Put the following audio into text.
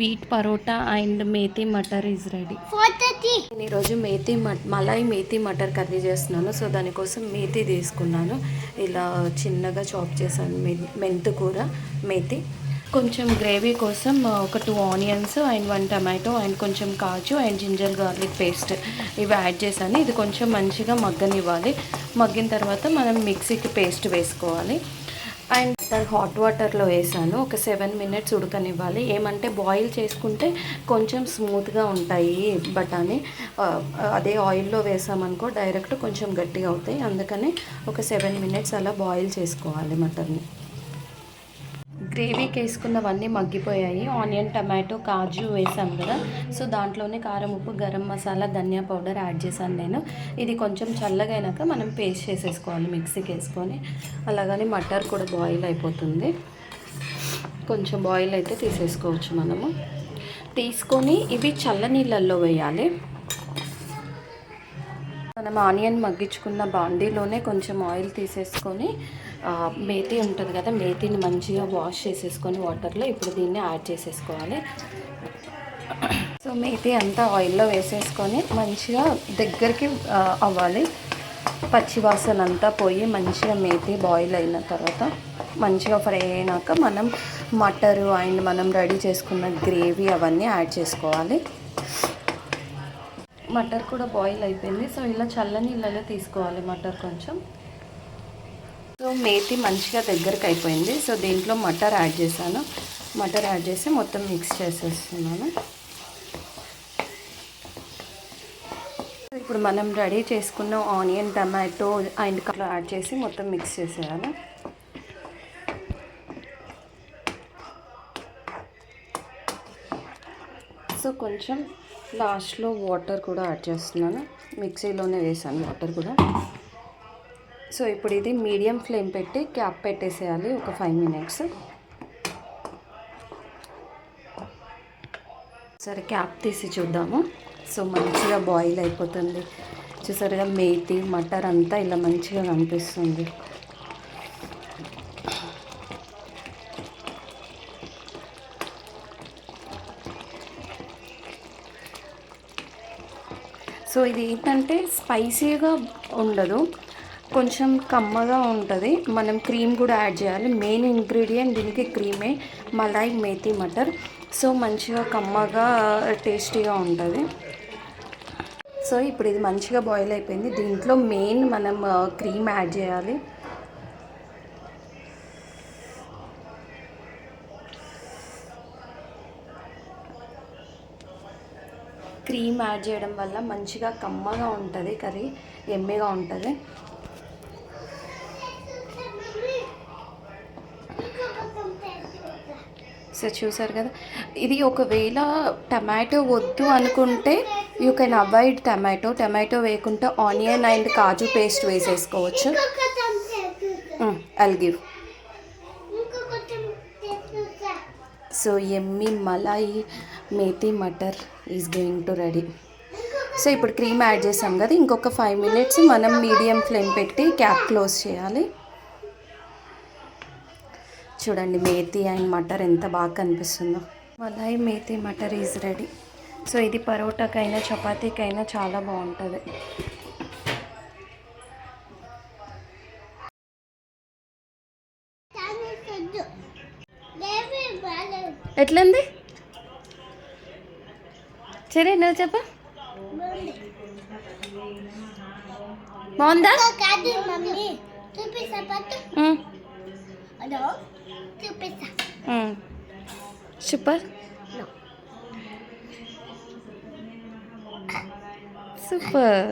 Wheat parotta and methi matar is ready. నేను ఈరోజు malai methi matar curry చేస్తున్నాను. సో దానికోసం మేతి తీసుకున్నాను. ఇలా చిన్నగా చాప్ చేశాను. మెంతు కూర, మేతి. కొంచెం గ్రేవీ కోసం ఒక 2 ఆనియన్స్ అండ్ 1 టమాటో అండ్ కొంచెం కాజు అండ్ జింజర్ గార్లిక్ పేస్ట్ ఇవి యాడ్ చేశాను. ఇది కొంచెం మంచిగా మగ్గనివ్వాలి. మగ్గిన తర్వాత మనం మిక్సీకి పేస్ట్ వేసుకోవాలి. అండ్ హాట్ వాటర్లో వేసాను. ఒక 7 మినిట్స్ ఉడకనివ్వాలి. ఏమంటే బాయిల్ చేసుకుంటే కొంచెం స్మూత్గా ఉంటాయి బఠానీ. అదే ఆయిల్లో వేసామనుకో డైరెక్ట్ కొంచెం గట్టిగా అవుతాయి. అందుకని ఒక 7 మినిట్స్ అలా బాయిల్ చేసుకోవాలి మటన్ని. గ్రేవీకి వేసుకున్నవన్నీ మగ్గిపోయాయి. ఆనియన్, టమాటో, కాజు వేసాం కదా. సో దాంట్లోనే కారం, ఉప్పు, గరం మసాలా, ధనియా పౌడర్ యాడ్ చేశాను నేను. ఇది కొంచెం చల్లగా అయినాక మనం పేస్ట్ చేసేసుకోవాలి మిక్సీకి వేసుకొని. అలాగని మటర్ కూడా బాయిల్ అయిపోతుంది. కొంచెం బాయిల్ అయితే తీసేసుకోవచ్చు మనము. తీసుకొని ఇవి చల్ల నీళ్ళల్లో వేయాలి. మనం ఆనియన్ మగ్గించుకున్న బాండీలోనే కొంచెం ఆయిల్ తీసేసుకొని మేతి ఉంటుంది కదా, మేతిని మంచిగా వాష్ చేసేసుకొని వాటర్లో ఇప్పుడు దీన్ని యాడ్ చేసేసుకోవాలి. సో మేతి అంతా ఆయిల్లో వేసేసుకొని మంచిగా దగ్గరికి అవ్వాలి. పచ్చివాసన అంతా పోయి మంచిగా మేతి బాయిల్ అయిన తర్వాత మంచిగా ఫ్రై అయినాక మనం మటరు అండ్ మనం రెడీ చేసుకున్న గ్రేవీ అవన్నీ యాడ్ చేసుకోవాలి. మటర్ కూడా బాయిల్ అయిపోయింది. సో ఇలా చల్ల నీళ్ళలో తీసుకోవాలి మటర్ కొంచెం. సో మేతి మంచిగా దగ్గరికి అయిపోయింది. సో దీంట్లో మటర్ యాడ్ చేశాను. మటర్ యాడ్ చేసి మొత్తం మిక్స్ చేసేస్తున్నాను. ఇప్పుడు మనం రెడీ చేసుకున్న onion, tomato and colour add చేసి మొత్తం మిక్స్ చేసేయాలి. సో కొంచెం లాస్ట్లో వాటర్ కూడా యాడ్ చేస్తున్నాను. మిక్సీలోనే వేసాను వాటర్ కూడా. సో ఇప్పుడు ఇది మీడియం ఫ్లేమ్ పెట్టి క్యాప్ పెట్టేసేయాలి ఒక 5 మినిట్స్. సరే క్యాప్ తీసి చూద్దాము. సో మంచిగా బాయిల్ అయిపోతుంది. చూసారుగా మేతి మటర్ అంతా ఇలా మంచిగా కనిపిస్తుంది. సో ఇది ఏంటంటే స్పైసీగా ఉండదు, కొంచెం కమ్మగా ఉంటుంది. మనం క్రీమ్ కూడా యాడ్ చేయాలి. మెయిన్ ఇంగ్రీడియంట్ దీనికి క్రీమే, మలాయి మేతి మటర్. సో మంచిగా కమ్మగా టేస్టీగా ఉంటుంది. సో ఇప్పుడు ఇది మంచిగా బాయిల్ అయిపోయింది. దీంట్లో మెయిన్ మనం క్రీమ్ యాడ్ చేయాలి. క్రీమ్ యాడ్ చేయడం వల్ల మంచిగా కమ్మగా ఉంటుంది కర్రీ, ఎమ్మీగా ఉంటుంది. సో చూసారు కదా. ఇది ఒకవేళ టమాటో వద్దు అనుకుంటే యూ కెన్ అవాయిడ్ టమాటో వేయకుండా ఆనియన్ అండ్ కాజు పేస్ట్ వేసేసుకోవచ్చు. I'll give. సో ఎమ్మీ malai methi matar is going to ready. So ఇప్పుడు క్రీమ్ యాడ్ చేసాం కదా, ఇంకొక 5 మినిట్స్ మనం మీడియం ఫ్లేమ్ పెట్టి క్యాప్ క్లోజ్ చేయాలి. చూడండి మేతి అండ్ మటర్ ఎంత బాగా కనిపిస్తుందో. Malai methi matar is ready. So ఇది పరోటాకైనా చపాతీకైనా చాలా బాగుంటుంది. ఎట్లంది సరే నువ్వు చెప్ప. బాగుందా? Super super.